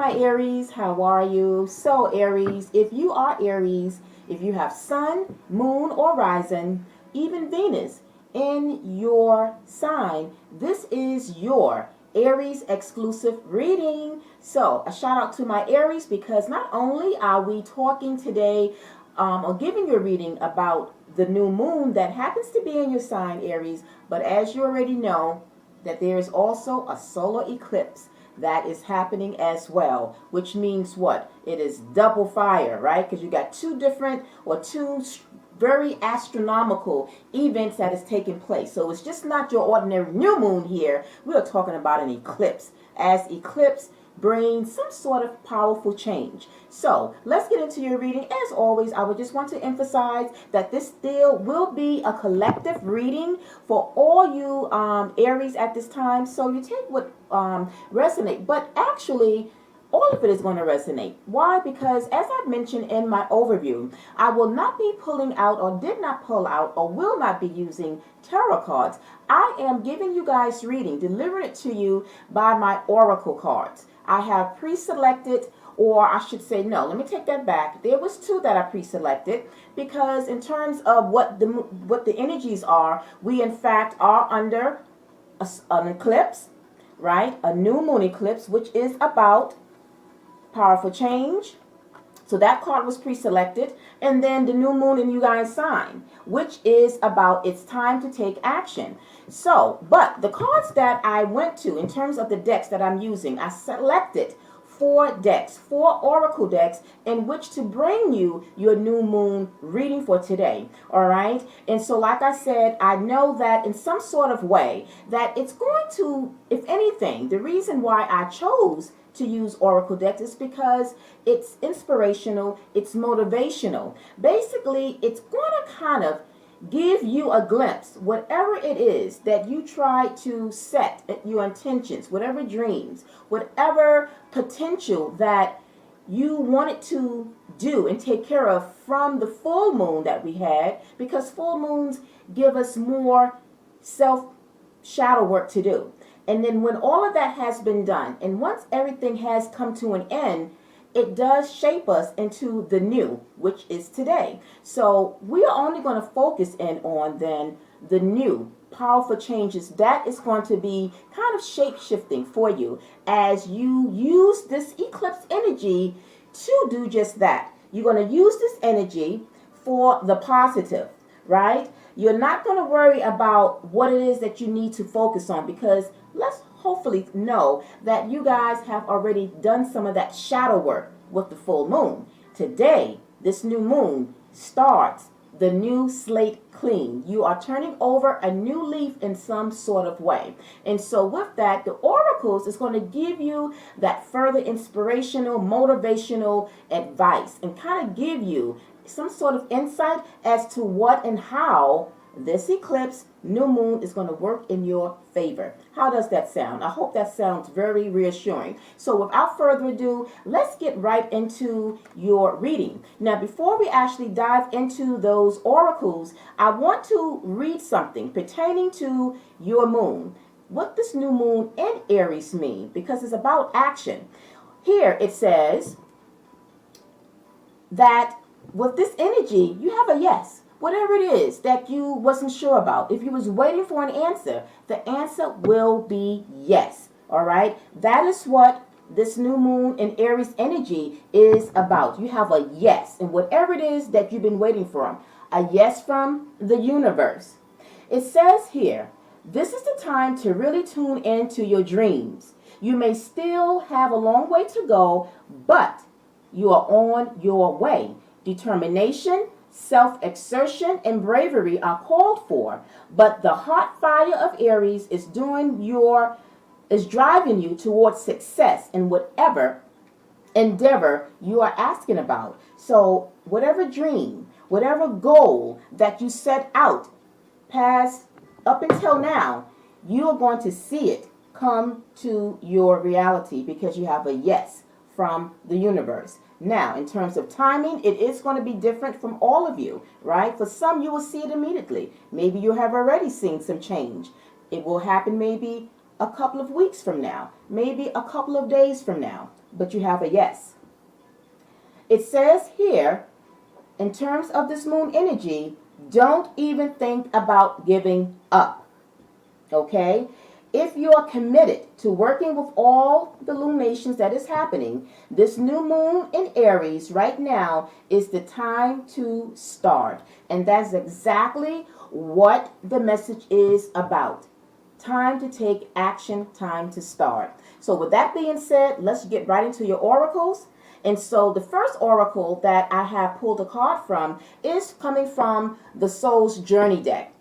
my Aries, how are you? So Aries, if you are Aries, if you have Sun, Moon, or Rising, even Venus in your sign, this is your Aries exclusive reading. So a shout out to my Aries, because not only are we talking today or giving you a reading about the new moon that happens to be in your sign, Aries, but as you already know, that there is also a solar eclipse that is happening as well, which means what? It is double fire, right? Because you got two very astronomical events that is taking place. So it's just not your ordinary new moon here. We are talking about an eclipse, as eclipse brings some sort of powerful change. So let's get into your reading. As always, I would just want to emphasize that this still will be a collective reading for all you Aries at this time. So you take what resonate, but actually all of it is going to resonate. Why? Because as I mentioned in my overview, I will not be pulling out, or did not pull out, or will not be using tarot cards. I am giving you guys reading, delivering it to you by my oracle cards. I have pre-selected, or I should say, no, let me take that back. There was two that I pre-selected, because in terms of what the energies are, we in fact are under an eclipse, right? A new moon eclipse, which is about powerful change. So that card was pre-selected. And then the new moon in you guys' sign, which is about it's time to take action. So, but the cards that I went to in terms of the decks that I'm using, I selected four oracle decks in which to bring you your new moon reading for today. All right. And so, like I said, I know that in some sort of way that it's going to, if anything, the reason why I chose to use oracle decks is because it's inspirational, it's motivational. Basically, it's going to kind of give you a glimpse, whatever it is that you try to set your intentions, whatever dreams, whatever potential that you wanted to do and take care of from the full moon that we had, because full moons give us more self shadow work to do. And then when all of that has been done, and once everything has come to an end, it does shape us into the new, which is today. So we are only going to focus in on then the new powerful changes that is going to be kind of shape shifting for you as you use this eclipse energy to do just that. You're going to use this energy for the positive, right? You're not going to worry about what it is that you need to focus on, because let's hopefully know that you guys have already done some of that shadow work with the full moon. Today, this new moon starts the new slate clean. You are turning over a new leaf in some sort of way. And so with that, the oracles is going to give you that further inspirational, motivational advice and kind of give you some sort of insight as to what and how this eclipse, new moon, is going to work in your favor. How does that sound? I hope that sounds very reassuring. So without further ado, let's get right into your reading. Now, before we actually dive into those oracles, I want to read something pertaining to your moon. What this new moon in Aries mean? Because it's about action. Here it says that with this energy, you have a yes. Whatever it is that you wasn't sure about, if you was waiting for an answer, the answer will be yes. All right? That is what this new moon in Aries energy is about. You have a yes. And whatever it is that you've been waiting for, a yes from the universe. It says here, this is the time to really tune into your dreams. You may still have a long way to go, but you are on your way. Determination, self-exertion, and bravery are called for, but the hot fire of Aries is driving you towards success in whatever endeavor you are asking about. So whatever dream, whatever goal that you set out past up until now, you are going to see it come to your reality because you have a yes from the universe. Now, in terms of timing, it is going to be different from all of you, right? For some, you will see it immediately. Maybe you have already seen some change. It will happen maybe a couple of weeks from now, maybe a couple of days from now. but you have a yes. It says here, in terms of this moon energy, don't even think about giving up. Okay? If you are committed to working with all the lunations that is happening, this new moon in Aries right now is the time to start. And that's exactly what the message is about. Time to take action, time to start. So with that being said, let's get right into your oracles. And so the first oracle that I have pulled a card from is coming from the Soul's Journey deck.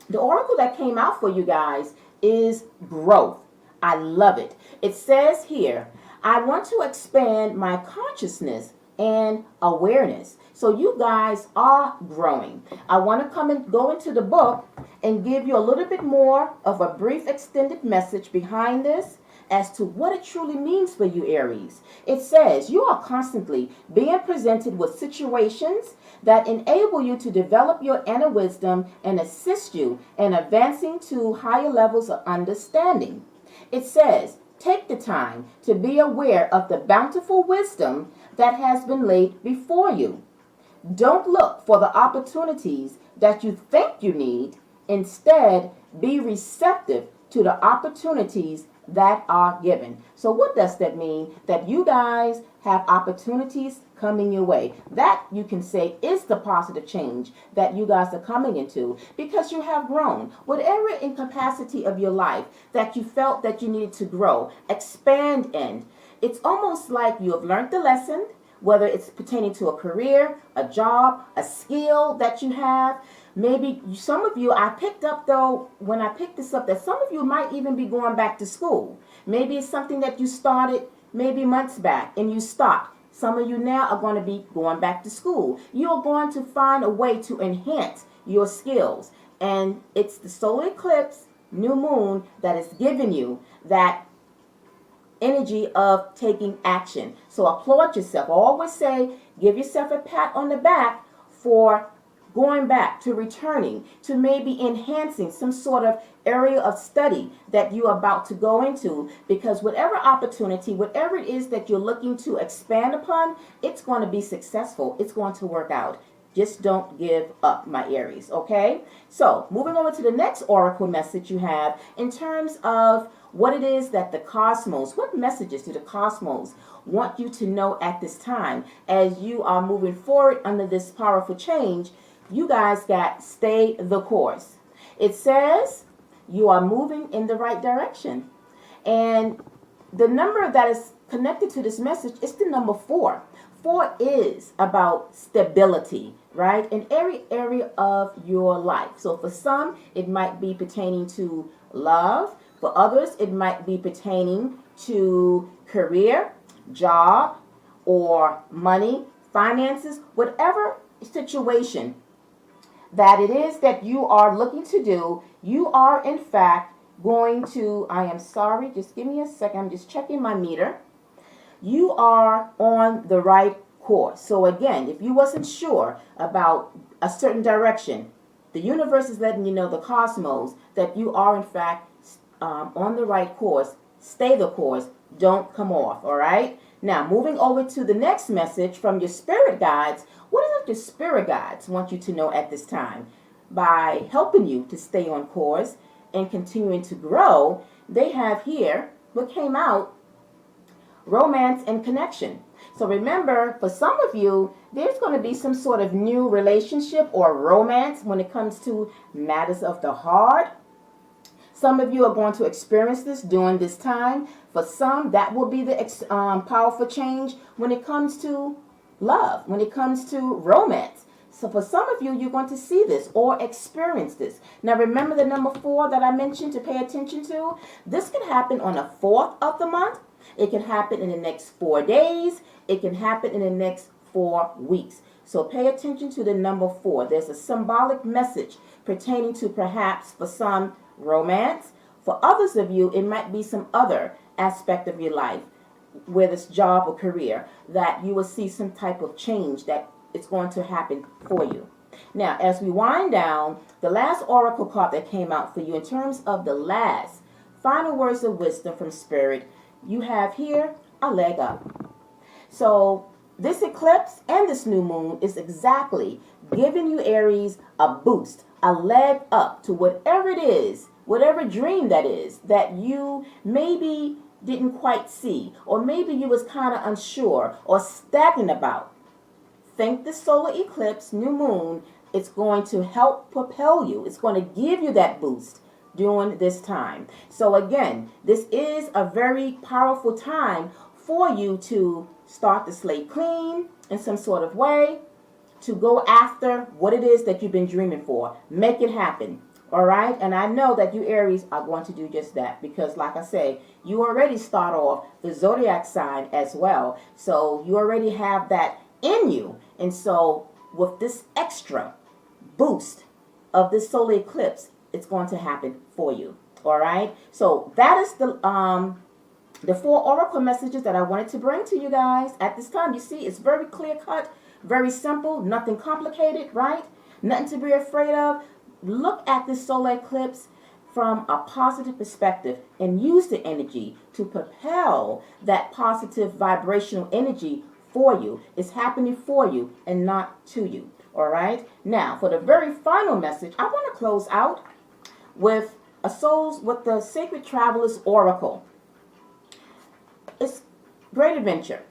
The oracle that came out for you guys is growth. I love it. It says here, I want to expand my consciousness and awareness. So you guys are growing. I want to come and go into the book and give you a little bit more of a brief extended message behind this as to what it truly means for you, Aries. It says you are constantly being presented with situations that enable you to develop your inner wisdom and assist you in advancing to higher levels of understanding. It says, take the time to be aware of the bountiful wisdom that has been laid before you. Don't look for the opportunities that you think you need. Instead, be receptive to the opportunities that are given. So what does that mean? That you guys have opportunities coming your way. That, you can say, is the positive change that you guys are coming into, because you have grown. Whatever incapacity of your life that you felt that you needed to grow, expand in, it's almost like you have learned the lesson, whether it's pertaining to a career, a job, a skill that you have. Maybe some of you, I picked up though, when I picked this up, that some of you might even be going back to school. Maybe it's something that you started maybe months back and you stopped. Some of you now are going to be going back to school. You're going to find a way to enhance your skills. And it's the solar eclipse, new moon, that is giving you that energy of taking action. So applaud yourself. I always say, give yourself a pat on the back for going back, to returning, to maybe enhancing some sort of area of study that you're about to go into, because whatever opportunity, whatever it is that you're looking to expand upon, it's going to be successful. It's going to work out. Just don't give up, my Aries, okay? So moving over to the next oracle message you have in terms of what it is that the cosmos, what messages do the cosmos want you to know at this time as you are moving forward under this powerful change. You guys got stay the course. It says you are moving in the right direction. And the number that is connected to this message is the number 4. 4 is about stability, right? In every area of your life. So for some, it might be pertaining to love. For others, it might be pertaining to career, job, or money, finances, whatever situation that it is that you are looking to do, you are in fact going to, I am sorry, just give me a second, I'm just checking my meter. You are on the right course. So again, if you wasn't sure about a certain direction, the universe is letting you know, the cosmos, that you are in fact on the right course. Stay the course. Don't come off, all right? Now, moving over to the next message from your spirit guides. What is it your spirit guides want you to know at this time? By helping you to stay on course and continuing to grow, they have here what came out, romance and connection. So remember, for some of you, there's going to be some sort of new relationship or romance when it comes to matters of the heart. Some of you are going to experience this during this time. For some, that will be the powerful change when it comes to love, when it comes to romance. So for some of you, you're going to see this or experience this. Now remember the number 4 that I mentioned to pay attention to? This can happen on the 4th of the month. It can happen in the next 4 days. It can happen in the next 4 weeks. So pay attention to the number 4. There's a symbolic message pertaining to perhaps for some romance. For others of you, it might be some other aspect of your life, whether it's job or career, that you will see some type of change that it's going to happen for you. Now, as we wind down, the last oracle card that came out for you in terms of the last final words of wisdom from Spirit, you have here a leg up. So this eclipse and this new moon is exactly giving you, Aries, a boost, a leg up to whatever it is, whatever dream that is, that you maybe didn't quite see, or maybe you was kind of unsure or stagnant about. Think the solar eclipse, new moon, it's going to help propel you. It's going to give you that boost during this time. So again, this is a very powerful time for you to start the slate clean in some sort of way, to go after what it is that you've been dreaming for. Make it happen. All right? And I know that you Aries are going to do just that because, like I say, you already start off the zodiac sign as well. So you already have that in you. And so with this extra boost of this solar eclipse, it's going to happen for you. All right? So that is the 4 oracle messages that I wanted to bring to you guys at this time. You see, it's very clear cut, very simple, nothing complicated, right? Nothing to be afraid of. Look at this solar eclipse from a positive perspective and use the energy to propel that positive vibrational energy for you. It's happening for you and not to you. All right? Now, for the very final message, I want to close out with the Sacred Travelers Oracle. It's great adventure.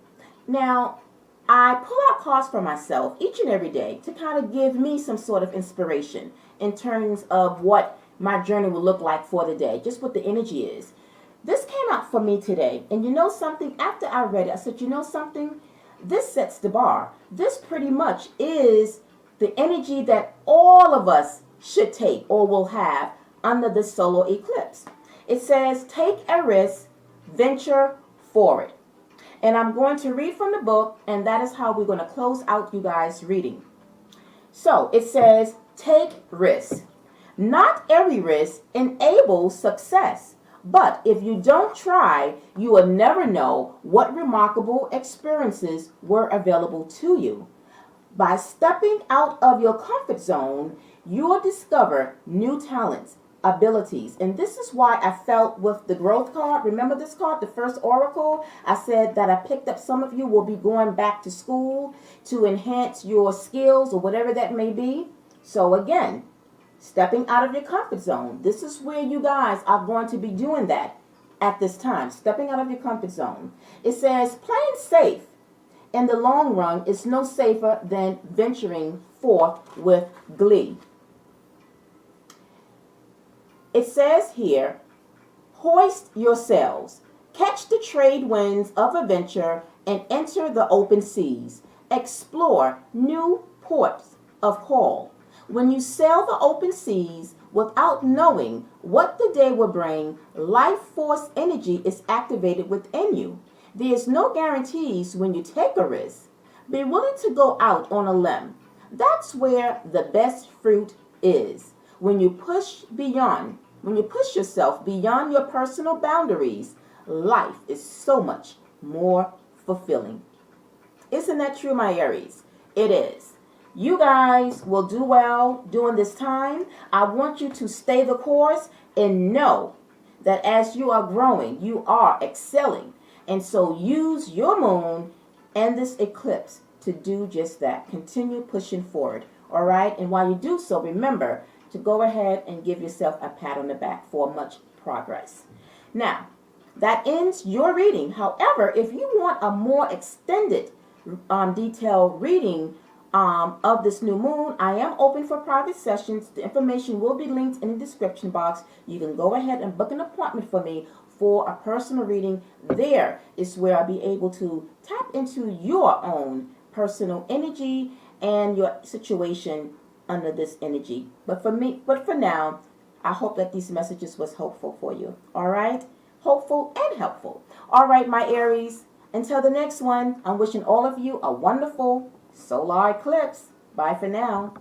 Now, I pull out cards for myself each and every day to kind of give me some sort of inspiration in terms of what my journey will look like for the day, just what the energy is. This came out for me today, and you know something? After I read it, I said, you know something? This sets the bar. This pretty much is the energy that all of us should take or will have under the solar eclipse. It says, take a risk, venture forward. And I'm going to read from the book, and that is how we're going to close out you guys reading. So it says, take risks. Not every risk enables success, but if you don't try, you will never know what remarkable experiences were available to you. By stepping out of your comfort zone, you will discover new talents, abilities. And this is why I felt with the growth card, remember this card, the first oracle, I said that I picked up some of you will be going back to school to enhance your skills or whatever that may be. So again, stepping out of your comfort zone. This is where you guys are going to be doing that at this time, stepping out of your comfort zone. It says playing safe in the long run is no safer than venturing forth with glee. It says here, hoist your sails, catch the trade winds of adventure, and enter the open seas. Explore new ports of call. When you sail the open seas without knowing what the day will bring, life force energy is activated within you. There is no guarantees when you take a risk. Be willing to go out on a limb. That's where the best fruit is. When you push yourself beyond your personal boundaries, life is so much more fulfilling. Isn't that true, my Aries? It is. You guys will do well during this time. I want you to stay the course and know that as you are growing, you are excelling. And so use your moon and this eclipse to do just that. Continue pushing forward. All right? And while you do so, remember to go ahead and give yourself a pat on the back for much progress. Now, that ends your reading. However, if you want a more extended, detailed reading of this new moon, I am open for private sessions. The information will be linked in the description box. You can go ahead and book an appointment for me for a personal reading. There is where I'll be able to tap into your own personal energy and your situation under this energy. But for now, I hope that these messages was helpful for you. All right? Hopeful and helpful. All right, my Aries. Until the next one, I'm wishing all of you a wonderful solar eclipse. Bye for now.